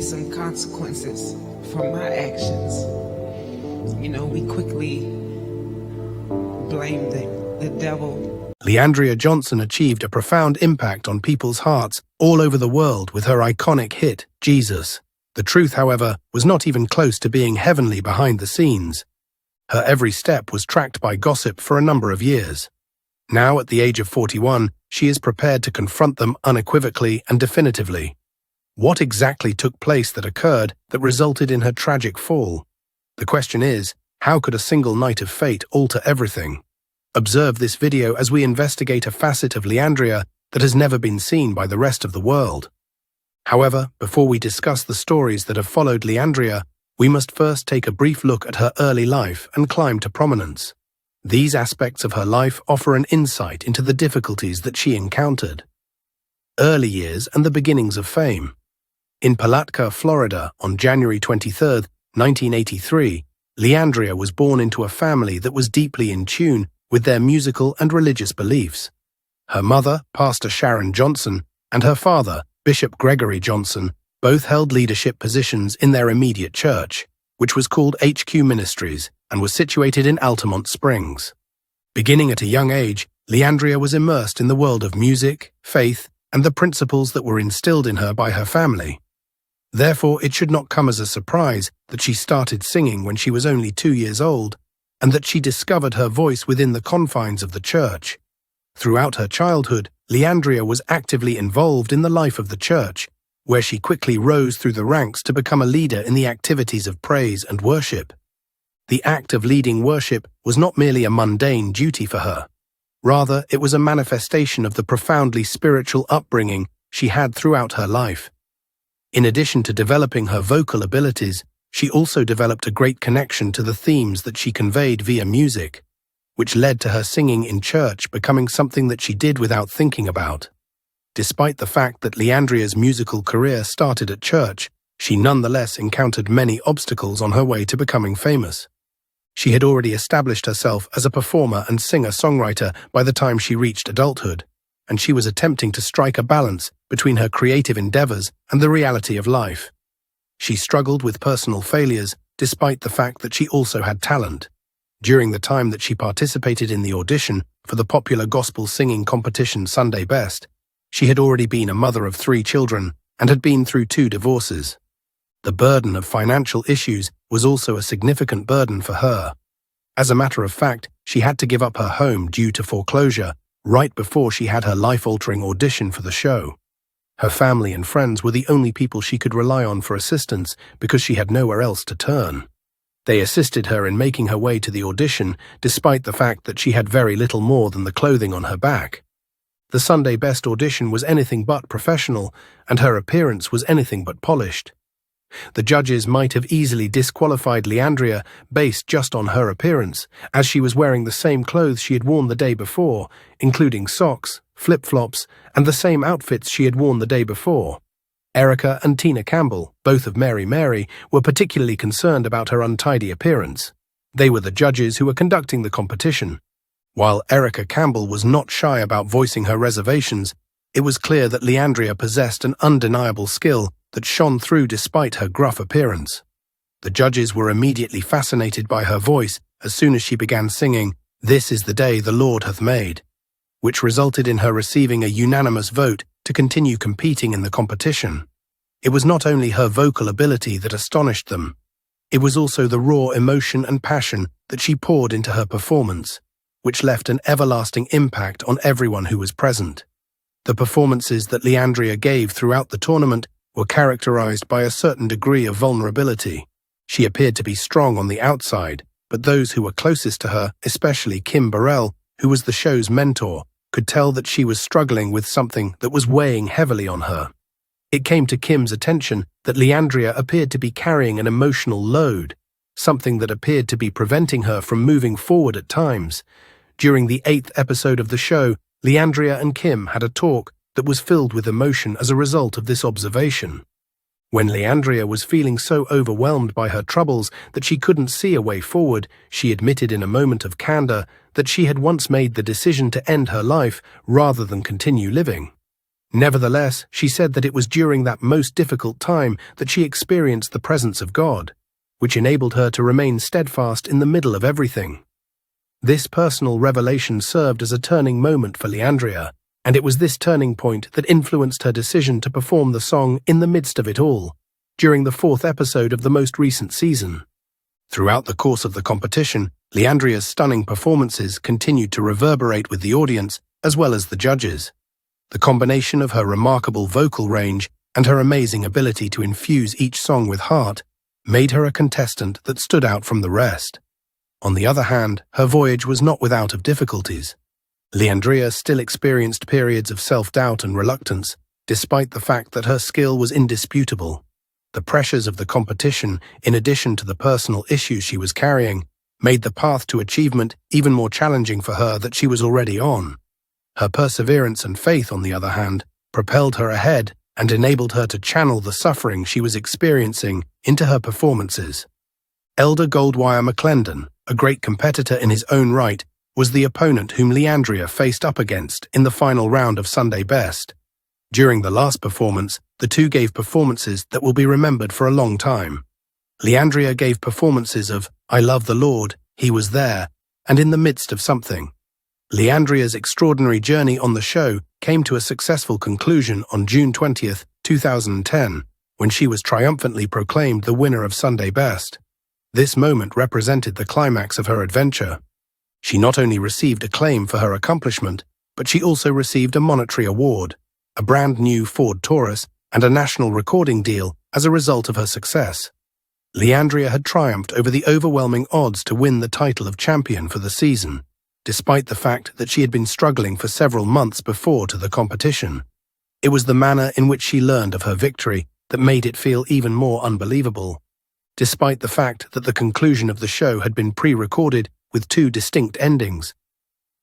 some consequences for my actions. You know, we quickly blame the devil. Leandria Johnson achieved a profound impact on people's hearts all over the world with her iconic hit, Jesus. The truth, however, was not even close to being heavenly behind the scenes. Her every step was tracked by gossip for a number of years. Now, at the age of 41, she is prepared to confront them unequivocally and definitively. What exactly took place that occurred that resulted in her tragic fall? The question is, how could a single night of fate alter everything? Observe this video as we investigate a facet of Leandria that has never been seen by the rest of the world. However, before we discuss the stories that have followed Leandria, we must first take a brief look at her early life and climb to prominence. These aspects of her life offer an insight into the difficulties that she encountered. Early years and the beginnings of fame. In Palatka, Florida, on January 23, 1983, Leandria was born into a family that was deeply in tune with their musical and religious beliefs. Her mother, Pastor Sharon Johnson, and her father, Bishop Gregory Johnson, both held leadership positions in their immediate church, which was called HQ Ministries and was situated in Altamont Springs. Beginning at a young age, Leandria was immersed in the world of music, faith, and the principles that were instilled in her by her family. Therefore, it should not come as a surprise that she started singing when she was only 2 years old, and that she discovered her voice within the confines of the church. Throughout her childhood, Leandria was actively involved in the life of the church, where she quickly rose through the ranks to become a leader in the activities of praise and worship. The act of leading worship was not merely a mundane duty for her. Rather, it was a manifestation of the profoundly spiritual upbringing she had throughout her life. In addition to developing her vocal abilities, she also developed a great connection to the themes that she conveyed via music, which led to her singing in church becoming something that she did without thinking about. Despite the fact that Leandria's musical career started at church, she nonetheless encountered many obstacles on her way to becoming famous. She had already established herself as a performer and singer-songwriter by the time she reached adulthood, and she was attempting to strike a balance between her creative endeavors and the reality of life. She struggled with personal failures despite the fact that she also had talent. During the time that she participated in the audition for the popular gospel singing competition Sunday Best, she had already been a mother of 3 children and had been through 2 divorces. The burden of financial issues was also a significant burden for her. As a matter of fact, she had to give up her home due to foreclosure right before she had her life-altering audition for the show. Her family and friends were the only people she could rely on for assistance because she had nowhere else to turn. They assisted her in making her way to the audition, despite the fact that she had very little more than the clothing on her back. The Sunday Best audition was anything but professional, and her appearance was anything but polished. The judges might have easily disqualified Leandria based just on her appearance, as she was wearing the same clothes she had worn the day before, including socks, flip-flops, and the same outfits she had worn the day before. Erica and Tina Campbell, both of Mary Mary, were particularly concerned about her untidy appearance. They were the judges who were conducting the competition. While Erica Campbell was not shy about voicing her reservations, it was clear that Leandria possessed an undeniable skill that shone through despite her gruff appearance. The judges were immediately fascinated by her voice as soon as she began singing, "This is the day the Lord hath made," which resulted in her receiving a unanimous vote to continue competing in the competition. It was not only her vocal ability that astonished them, it was also the raw emotion and passion that she poured into her performance, which left an everlasting impact on everyone who was present. The performances that Leandria gave throughout the tournament were characterized by a certain degree of vulnerability. She appeared to be strong on the outside, but those who were closest to her, especially Kim Burrell, who was the show's mentor, could tell that she was struggling with something that was weighing heavily on her. It came to Kim's attention that Leandria appeared to be carrying an emotional load, something that appeared to be preventing her from moving forward at times. During the 8th episode of the show, Leandria and Kim had a talk that was filled with emotion as a result of this observation. When Leandria was feeling so overwhelmed by her troubles that she couldn't see a way forward, she admitted in a moment of candor that she had once made the decision to end her life rather than continue living. Nevertheless, she said that it was during that most difficult time that she experienced the presence of God, which enabled her to remain steadfast in the middle of everything. This personal revelation served as a turning moment for Leandria, and it was this turning point that influenced her decision to perform the song in the midst of it all, during the 4th episode of the most recent season. Throughout the course of the competition, Leandria's stunning performances continued to reverberate with the audience as well as the judges. The combination of her remarkable vocal range and her amazing ability to infuse each song with heart made her a contestant that stood out from the rest. On the other hand, her voyage was not without of difficulties. Leandria still experienced periods of self-doubt and reluctance, despite the fact that her skill was indisputable. The pressures of the competition, in addition to the personal issues she was carrying, made the path to achievement even more challenging for her that she was already on. Her perseverance and faith, on the other hand, propelled her ahead and enabled her to channel the suffering she was experiencing into her performances. Elder Goldwire McClendon, a great competitor in his own right, was the opponent whom Leandria faced up against in the final round of Sunday Best. During the last performance, the two gave performances that will be remembered for a long time. Leandria gave performances of I Love the Lord, He Was There, and In the Midst of Something. Leandria's extraordinary journey on the show came to a successful conclusion on June 20th, 2010, when she was triumphantly proclaimed the winner of Sunday Best. This moment represented the climax of her adventure. She not only received acclaim for her accomplishment, but she also received a monetary award, a brand new Ford Taurus, and a national recording deal as a result of her success. Leandria had triumphed over the overwhelming odds to win the title of champion for the season, despite the fact that she had been struggling for several months before to the competition. It was the manner in which she learned of her victory that made it feel even more unbelievable. Despite the fact that the conclusion of the show had been pre-recorded with 2 distinct endings,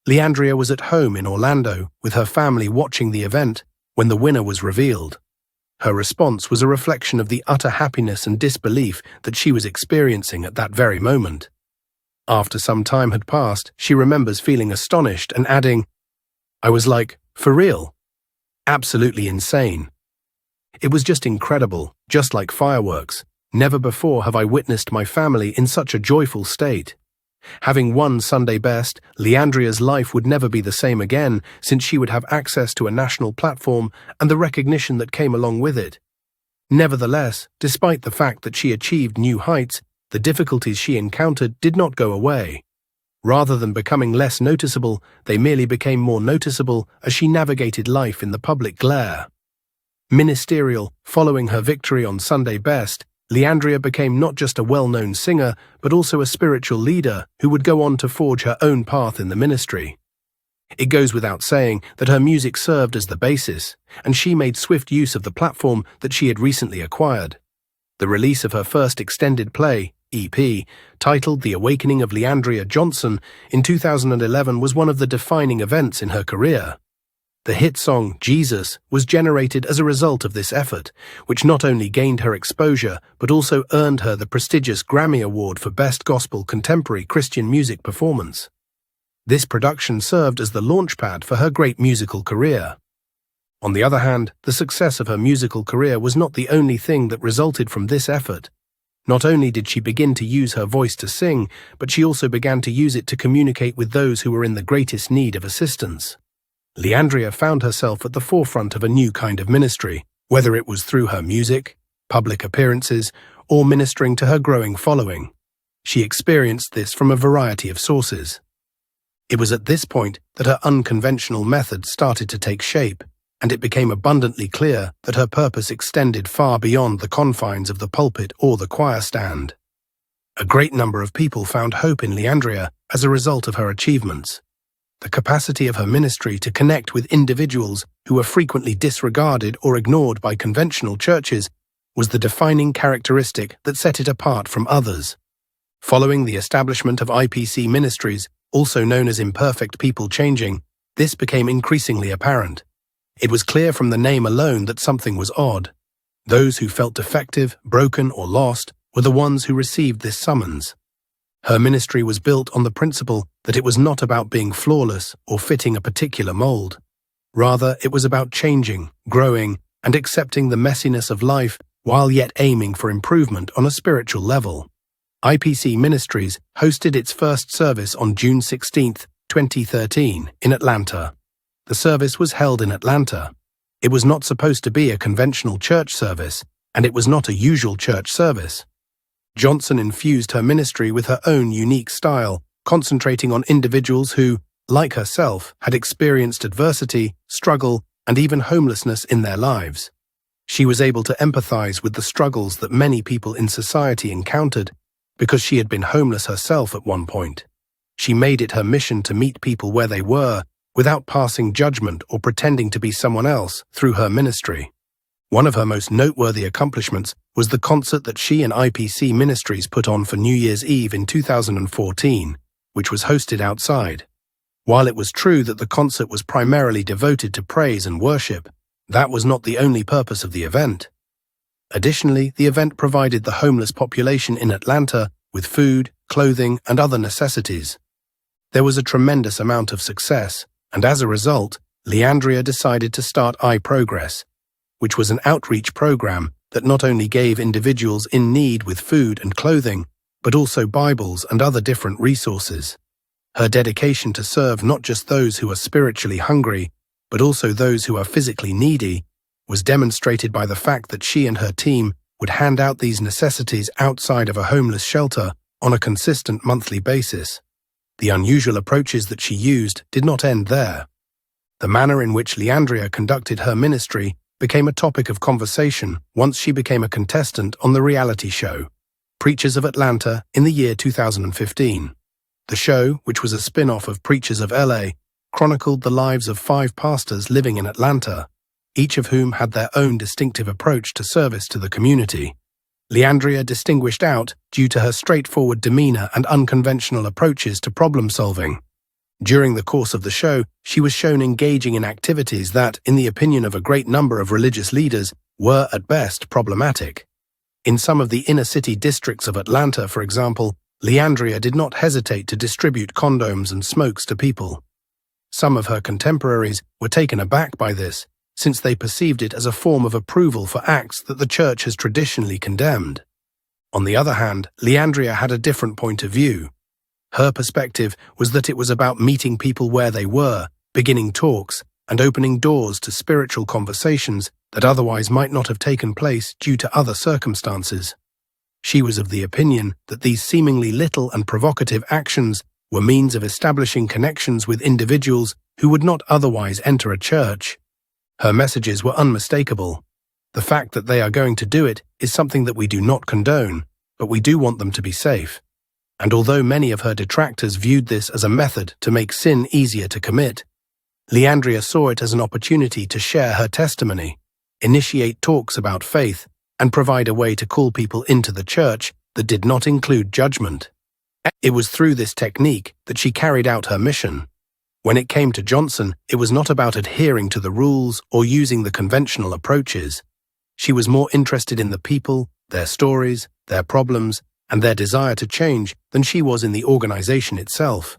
Leandria was at home in Orlando with her family watching the event when the winner was revealed. Her response was a reflection of the utter happiness and disbelief that she was experiencing at that very moment. After some time had passed, she remembers feeling astonished and adding, "I was like, for real? Absolutely insane. It was just incredible, just like fireworks. Never before have I witnessed my family in such a joyful state." Having won Sunday Best, Leandria's life would never be the same again, since she would have access to a national platform and the recognition that came along with it. Nevertheless, despite the fact that she achieved new heights, the difficulties she encountered did not go away. Rather than becoming less noticeable, they merely became more noticeable as she navigated life in the public glare. Ministerial, following her victory on Sunday Best, Leandria became not just a well-known singer, but also a spiritual leader who would go on to forge her own path in the ministry. It goes without saying that her music served as the basis, and she made swift use of the platform that she had recently acquired. The release of her first extended play, EP, titled The Awakening of Leandria Johnson, in 2011 was one of the defining events in her career. The hit song, Jesus, was generated as a result of this effort, which not only gained her exposure, but also earned her the prestigious Grammy Award for Best Gospel Contemporary Christian Music Performance. This production served as the launchpad for her great musical career. On the other hand, the success of her musical career was not the only thing that resulted from this effort. Not only did she begin to use her voice to sing, but she also began to use it to communicate with those who were in the greatest need of assistance. Leandria found herself at the forefront of a new kind of ministry, whether it was through her music, public appearances, or ministering to her growing following. She experienced this from a variety of sources. It was at this point that her unconventional method started to take shape, and it became abundantly clear that her purpose extended far beyond the confines of the pulpit or the choir stand. A great number of people found hope in Leandria as a result of her achievements. The capacity of her ministry to connect with individuals who were frequently disregarded or ignored by conventional churches was the defining characteristic that set it apart from others. Following the establishment of IPC Ministries, also known as Imperfect People Changing, this became increasingly apparent. It was clear from the name alone that something was odd. Those who felt defective, broken, or lost were the ones who received this summons. Her ministry was built on the principle that it was not about being flawless or fitting a particular mold. Rather, it was about changing, growing, and accepting the messiness of life while yet aiming for improvement on a spiritual level. IPC Ministries hosted its first service on June 16, 2013, in Atlanta. The service was held in Atlanta. It was not supposed to be a conventional church service, and it was not a usual church service. Johnson infused her ministry with her own unique style, concentrating on individuals who, like herself, had experienced adversity, struggle, and even homelessness in their lives. She was able to empathize with the struggles that many people in society encountered because she had been homeless herself at one point. She made it her mission to meet people where they were without passing judgment or pretending to be someone else through her ministry. One of her most noteworthy accomplishments was the concert that she and IPC Ministries put on for New Year's Eve in 2014, which was hosted outside. While it was true that the concert was primarily devoted to praise and worship, that was not the only purpose of the event. Additionally, the event provided the homeless population in Atlanta with food, clothing, and other necessities. There was a tremendous amount of success, and as a result, Leandria decided to start iProgress, which was an outreach program that not only gave individuals in need with food and clothing, but also Bibles and other different resources. Her dedication to serve not just those who are spiritually hungry, but also those who are physically needy, was demonstrated by the fact that she and her team would hand out these necessities outside of a homeless shelter on a consistent monthly basis. The unusual approaches that she used did not end there. The manner in which Leandria conducted her ministry became a topic of conversation once she became a contestant on the reality show, Preachers of Atlanta, in the year 2015. The show, which was a spin-off of Preachers of LA, chronicled the lives of 5 pastors living in Atlanta, each of whom had their own distinctive approach to service to the community. Leandria distinguished out due to her straightforward demeanor and unconventional approaches to problem-solving. During the course of the show, she was shown engaging in activities that, in the opinion of a great number of religious leaders, were at best problematic. In some of the inner-city districts of Atlanta, for example, Leandria did not hesitate to distribute condoms and smokes to people. Some of her contemporaries were taken aback by this, since they perceived it as a form of approval for acts that the church has traditionally condemned. On the other hand, Leandria had a different point of view. Her perspective was that it was about meeting people where they were, beginning talks, and opening doors to spiritual conversations that otherwise might not have taken place due to other circumstances. She was of the opinion that these seemingly little and provocative actions were means of establishing connections with individuals who would not otherwise enter a church. Her messages were unmistakable. The fact that they are going to do it is something that we do not condone, but we do want them to be safe. And although many of her detractors viewed this as a method to make sin easier to commit, Leandria saw it as an opportunity to share her testimony, initiate talks about faith, and provide a way to call people into the church that did not include judgment. It was through this technique that she carried out her mission. When it came to Johnson, it was not about adhering to the rules or using the conventional approaches. She was more interested in the people, their stories, their problems, and their desire to change than she was in the organization itself.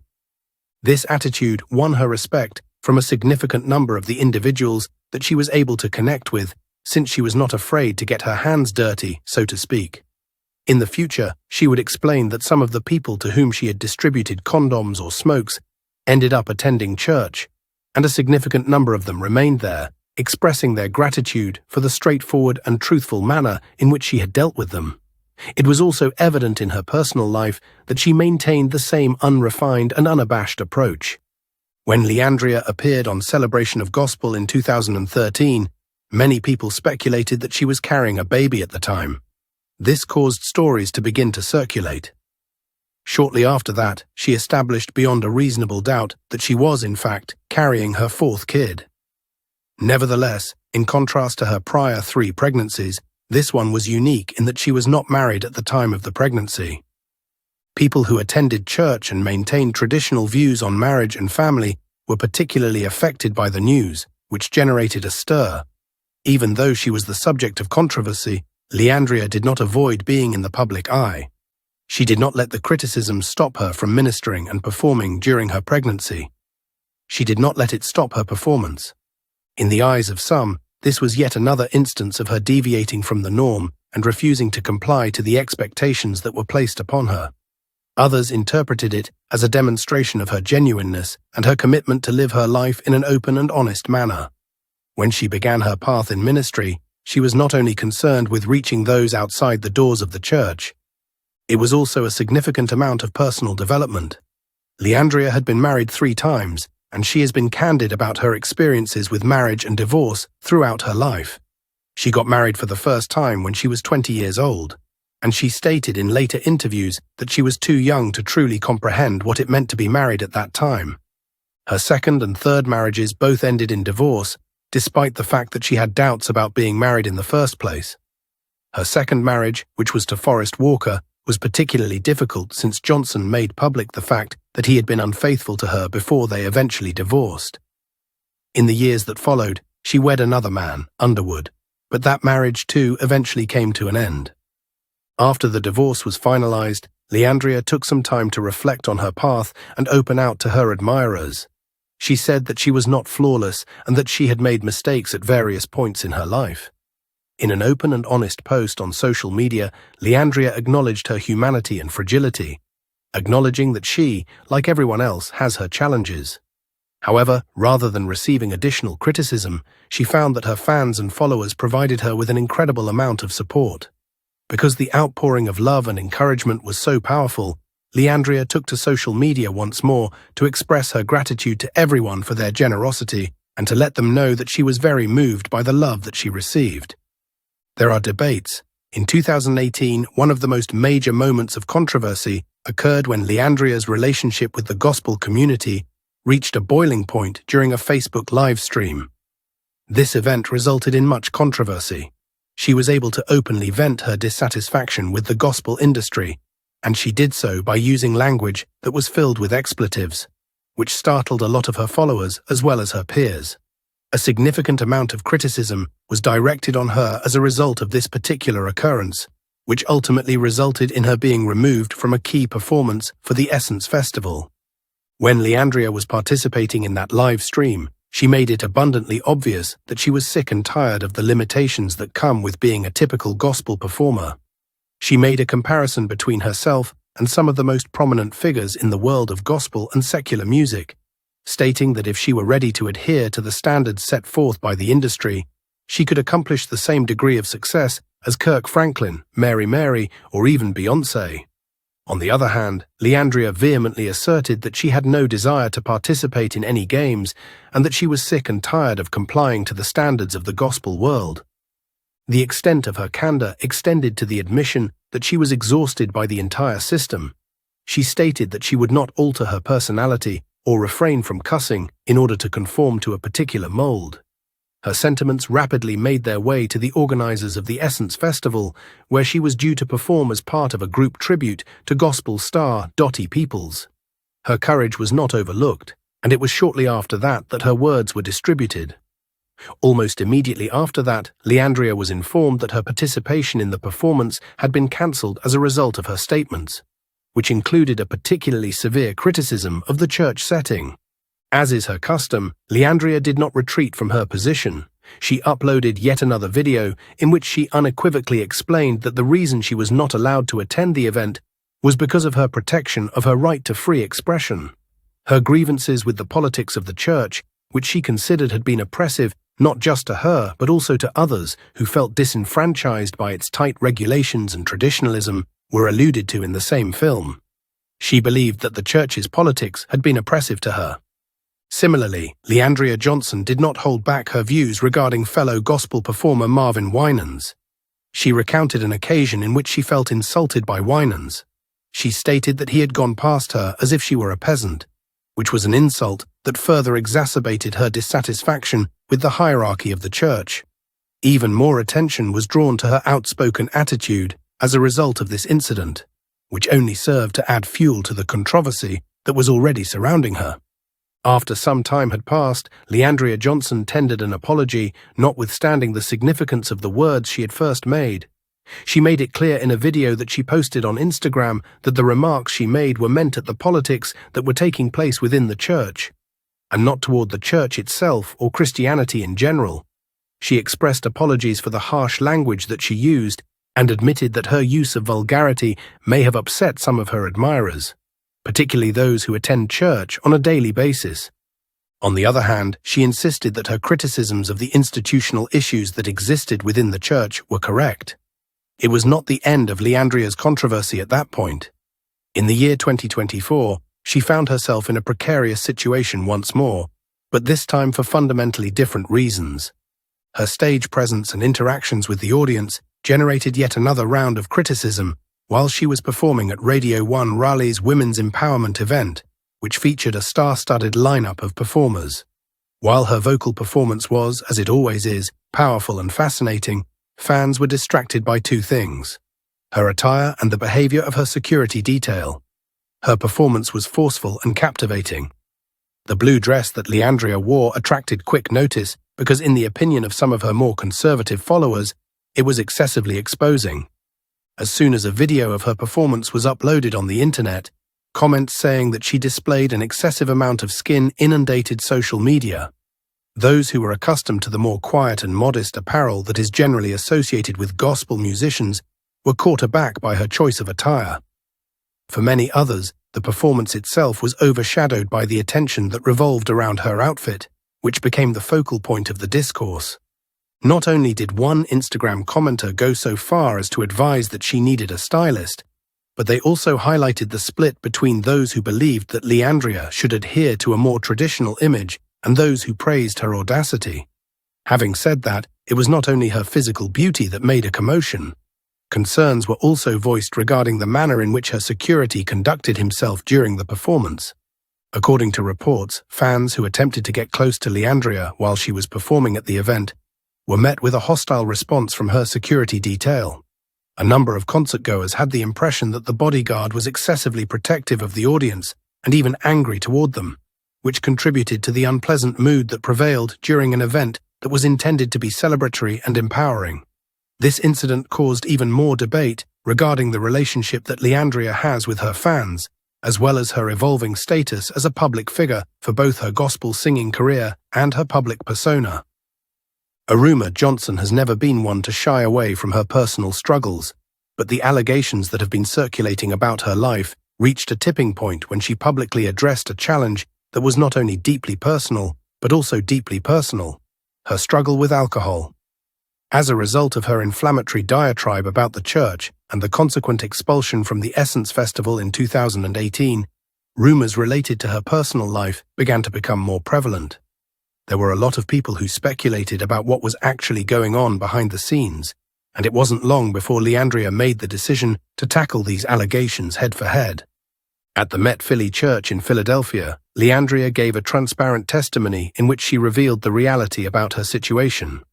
This attitude won her respect from a significant number of the individuals that she was able to connect with, since she was not afraid to get her hands dirty, so to speak. In the future, she would explain that some of the people to whom she had distributed condoms or smokes ended up attending church, and a significant number of them remained there, expressing their gratitude for the straightforward and truthful manner in which she had dealt with them. It was also evident in her personal life that she maintained the same unrefined and unabashed approach. When Leandria appeared on Celebration of Gospel in 2013, many people speculated that she was carrying a baby at the time. This caused stories to begin to circulate. Shortly after that, she established beyond a reasonable doubt that she was, in fact, carrying her 4th kid. Nevertheless, in contrast to her prior 3 pregnancies, this one was unique in that she was not married at the time of the pregnancy. People who attended church and maintained traditional views on marriage and family were particularly affected by the news, which generated a stir. Even though she was the subject of controversy, Leandria did not avoid being in the public eye. She did not let the criticism stop her from ministering and performing during her pregnancy. She did not let it stop her performance. In the eyes of some, this was yet another instance of her deviating from the norm and refusing to comply to the expectations that were placed upon her. Others interpreted it as a demonstration of her genuineness and her commitment to live her life in an open and honest manner. When she began her path in ministry, she was not only concerned with reaching those outside the doors of the church, it was also a significant amount of personal development. Leandria had been married 3 times, and she has been candid about her experiences with marriage and divorce throughout her life. She got married for the first time when she was 20 years old, and she stated in later interviews that she was too young to truly comprehend what it meant to be married at that time. Her second and third marriages both ended in divorce, despite the fact that she had doubts about being married in the first place. Her second marriage, which was to Forrest Walker, was particularly difficult since Johnson made public the fact that he had been unfaithful to her before they eventually divorced. In the years that followed, she wed another man, Underwood, but that marriage too eventually came to an end. After the divorce was finalized, Leandria took some time to reflect on her path and open out to her admirers. She said that she was not flawless and that she had made mistakes at various points in her life. In an open and honest post on social media, Leandria acknowledged her humanity and fragility, acknowledging that she, like everyone else, has her challenges. However, rather than receiving additional criticism, she found that her fans and followers provided her with an incredible amount of support. Because the outpouring of love and encouragement was so powerful, Leandria took to social media once more to express her gratitude to everyone for their generosity and to let them know that she was very moved by the love that she received. There are debates. In 2018, one of the most major moments of controversy occurred when Leandria's relationship with the gospel community reached a boiling point during a Facebook live stream. This event resulted in much controversy. She was able to openly vent her dissatisfaction with the gospel industry, and she did so by using language that was filled with expletives, which startled a lot of her followers as well as her peers. A significant amount of criticism was directed on her as a result of this particular occurrence, which ultimately resulted in her being removed from a key performance for the Essence Festival. When Leandria was participating in that live stream, she made it abundantly obvious that she was sick and tired of the limitations that come with being a typical gospel performer. She made a comparison between herself and some of the most prominent figures in the world of gospel and secular music, stating that if she were ready to adhere to the standards set forth by the industry, she could accomplish the same degree of success as Kirk Franklin, Mary, or even Beyoncé. On the other hand, Leandria vehemently asserted that she had no desire to participate in any games and that she was sick and tired of complying to the standards of the gospel world. The extent of her candor extended to the admission that she was exhausted by the entire system. She stated that she would not alter her personality or refrain from cussing in order to conform to a particular mold. Her sentiments rapidly made their way to the organizers of the Essence Festival, where she was due to perform as part of a group tribute to gospel star Dottie Peoples. Her courage was not overlooked, and it was shortly after that that her words were distributed. Almost immediately after that, Leandria was informed that her participation in the performance had been cancelled as a result of her statements, which included a particularly severe criticism of the church setting. As is her custom, Leandria did not retreat from her position. She uploaded yet another video in which she unequivocally explained that the reason she was not allowed to attend the event was because of her protection of her right to free expression. Her grievances with the politics of the church, which she considered had been oppressive not just to her but also to others who felt disenfranchised by its tight regulations and traditionalism, were alluded to in the same film. She believed that the church's politics had been oppressive to her. Similarly, Leandria Johnson did not hold back her views regarding fellow gospel performer Marvin Winans. She recounted an occasion in which she felt insulted by Winans. She stated that he had gone past her as if she were a peasant, which was an insult that further exacerbated her dissatisfaction with the hierarchy of the church. Even more attention was drawn to her outspoken attitude as a result of this incident, which only served to add fuel to the controversy that was already surrounding her. After some time had passed, Leandria Johnson tendered an apology, notwithstanding the significance of the words she had first made. She made it clear in a video that she posted on Instagram that the remarks she made were meant at the politics that were taking place within the church. and not toward the church itself or Christianity in general. She expressed apologies for the harsh language that she used and admitted that her use of vulgarity may have upset some of her admirers, particularly those who attend church on a daily basis. On the other hand, she insisted that her criticisms of the institutional issues that existed within the church were correct. It was not the end of Leandria's controversy at that point. In the year 2024, she found herself in a precarious situation once more, but this time for fundamentally different reasons. Her stage presence and interactions with the audience generated yet another round of criticism while she was performing at Radio 1 Raleigh's Women's Empowerment event, which featured a star-studded lineup of performers. While her vocal performance was, as it always is, powerful and fascinating, fans were distracted by two things: her attire and the behavior of her security detail. Her performance was forceful and captivating. The blue dress that Leandria wore attracted quick notice because, in the opinion of some of her more conservative followers, it was excessively exposing. As soon as a video of her performance was uploaded on the internet, comments saying that she displayed an excessive amount of skin inundated social media. Those who were accustomed to the more quiet and modest apparel that is generally associated with gospel musicians were caught aback by her choice of attire. For many others, the performance itself was overshadowed by the attention that revolved around her outfit, which became the focal point of the discourse. Not only did one Instagram commenter go so far as to advise that she needed a stylist, but they also highlighted the split between those who believed that Leandria should adhere to a more traditional image and those who praised her audacity. Having said that, it was not only her physical beauty that made a commotion. Concerns were also voiced regarding the manner in which her security conducted himself during the performance. According to reports, fans who attempted to get close to Leandria while she was performing at the event were met with a hostile response from her security detail. A number of concertgoers had the impression that the bodyguard was excessively protective of the audience and even angry toward them, which contributed to the unpleasant mood that prevailed during an event that was intended to be celebratory and empowering. This incident caused even more debate regarding the relationship that Leandria has with her fans, as well as her evolving status as a public figure for both her gospel singing career and her public persona. Aruma Johnson has never been one to shy away from her personal struggles, but the allegations that have been circulating about her life reached a tipping point when she publicly addressed a challenge that was not only deeply personal, but also deeply personal: her struggle with alcohol. As a result of her inflammatory diatribe about the church and the consequent expulsion from the Essence Festival in 2018, rumors related to her personal life began to become more prevalent. There were a lot of people who speculated about what was actually going on behind the scenes, and it wasn't long before Leandria made the decision to tackle these allegations head for head. At the Met Philly Church in Philadelphia, Leandria gave a transparent testimony in which she revealed the reality about her situation.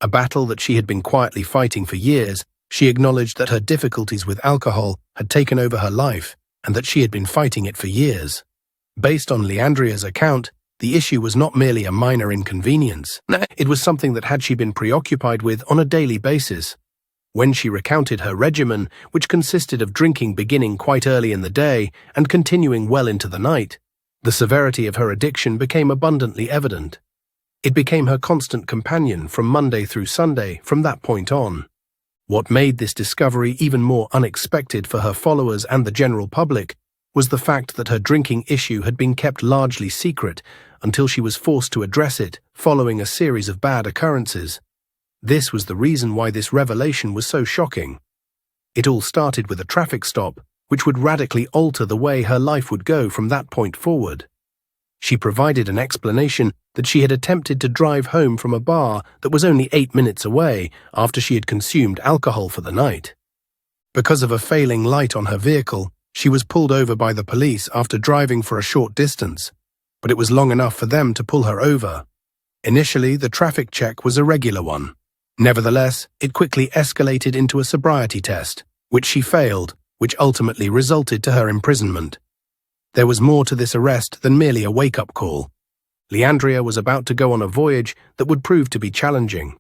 A battle that she had been quietly fighting for years, she acknowledged that her difficulties with alcohol had taken over her life and that she had been fighting it for years. Based on Leandria's account, the issue was not merely a minor inconvenience. It was something that had she been preoccupied with on a daily basis. When she recounted her regimen, which consisted of drinking beginning quite early in the day and continuing well into the night, the severity of her addiction became abundantly evident. It became her constant companion from Monday through Sunday from that point on. What made this discovery even more unexpected for her followers and the general public was the fact that her drinking issue had been kept largely secret until she was forced to address it following a series of bad occurrences. This was the reason why this revelation was so shocking. It all started with a traffic stop, which would radically alter the way her life would go from that point forward. She provided an explanation that she had attempted to drive home from a bar that was only 8 minutes away after she had consumed alcohol for the night. Because of a failing light on her vehicle, she was pulled over by the police after driving for a short distance, but it was long enough for them to pull her over. Initially, the traffic check was a regular one. Nevertheless, it quickly escalated into a sobriety test, which she failed, which ultimately resulted to her imprisonment. There was more to this arrest than merely a wake-up call. Leandria was about to go on a voyage that would prove to be challenging.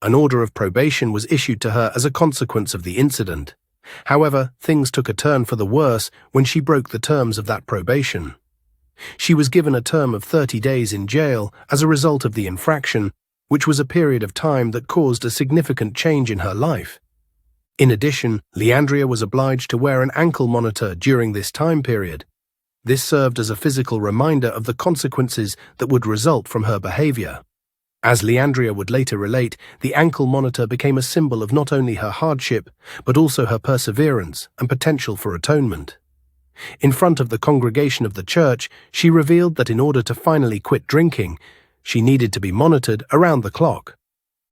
An order of probation was issued to her as a consequence of the incident. However, things took a turn for the worse when she broke the terms of that probation. She was given a term of 30 days in jail as a result of the infraction, which was a period of time that caused a significant change in her life. In addition, Leandria was obliged to wear an ankle monitor during this time period. This served as a physical reminder of the consequences that would result from her behavior. As Leandria would later relate, the ankle monitor became a symbol of not only her hardship, but also her perseverance and potential for atonement. In front of the congregation of the church, she revealed that in order to finally quit drinking, she needed to be monitored around the clock.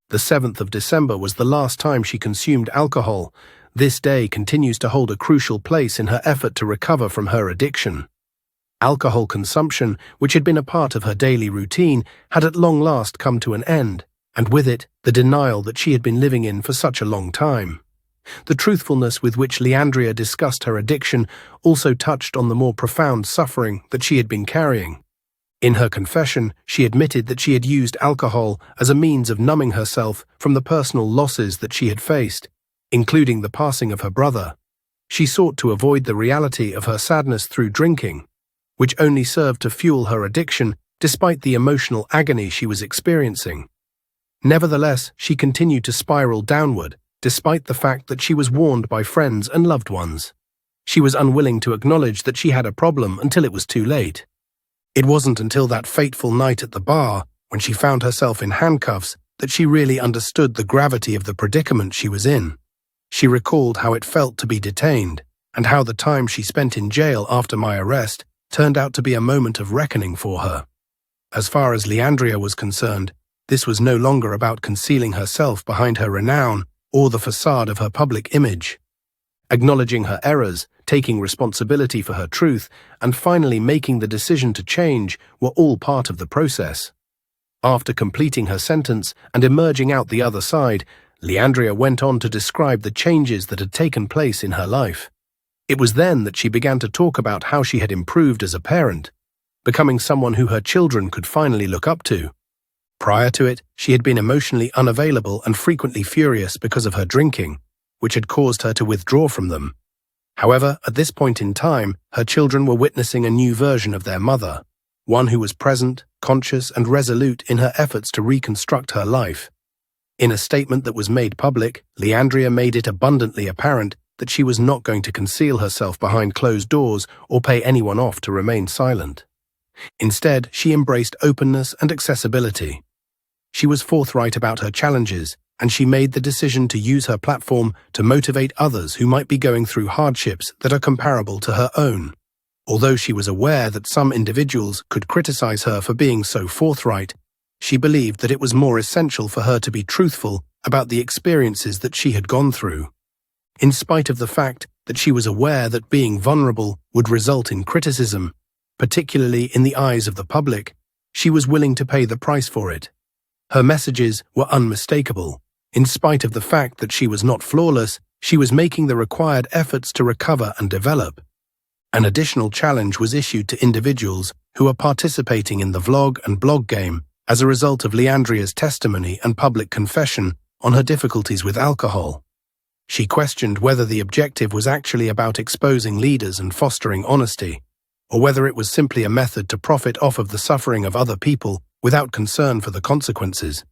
The 7th of December was the last time she consumed alcohol. This day continues to hold a crucial place in her effort to recover from her addiction. Alcohol consumption, which had been a part of her daily routine, had at long last come to an end, and with it, the denial that she had been living in for such a long time. The truthfulness with which Leandria discussed her addiction also touched on the more profound suffering that she had been carrying. In her confession, she admitted that she had used alcohol as a means of numbing herself from the personal losses that she had faced, including the passing of her brother. She sought to avoid the reality of her sadness through drinking, which only served to fuel her addiction despite the emotional agony she was experiencing. Nevertheless, she continued to spiral downward, despite the fact that she was warned by friends and loved ones. She was unwilling to acknowledge that she had a problem until it was too late. It wasn't until that fateful night at the bar, when she found herself in handcuffs, that she really understood the gravity of the predicament she was in. She recalled how it felt to be detained, and how the time she spent in jail after my arrest turned out to be a moment of reckoning for her. As far as Leandria was concerned, this was no longer about concealing herself behind her renown or the facade of her public image. Acknowledging her errors, taking responsibility for her truth, and finally making the decision to change were all part of the process. After completing her sentence and emerging out the other side, Leandria went on to describe the changes that had taken place in her life. It was then that she began to talk about how she had improved as a parent, becoming someone who her children could finally look up to. Prior to it, she had been emotionally unavailable and frequently furious because of her drinking, which had caused her to withdraw from them. However, at this point in time, her children were witnessing a new version of their mother, one who was present, conscious, and resolute in her efforts to reconstruct her life. In a statement that was made public, Leandria made it abundantly apparent that she was not going to conceal herself behind closed doors or pay anyone off to remain silent. Instead, she embraced openness and accessibility. She was forthright about her challenges, and she made the decision to use her platform to motivate others who might be going through hardships that are comparable to her own. Although she was aware that some individuals could criticize her for being so forthright, she believed that it was more essential for her to be truthful about the experiences that she had gone through. In spite of the fact that she was aware that being vulnerable would result in criticism, particularly in the eyes of the public, she was willing to pay the price for it. Her messages were unmistakable. In spite of the fact that she was not flawless, she was making the required efforts to recover and develop. An additional challenge was issued to individuals who are participating in the vlog and blog game as a result of Leandria's testimony and public confession on her difficulties with alcohol. She questioned whether the objective was actually about exposing leaders and fostering honesty, or whether it was simply a method to profit off of the suffering of other people without concern for the consequences.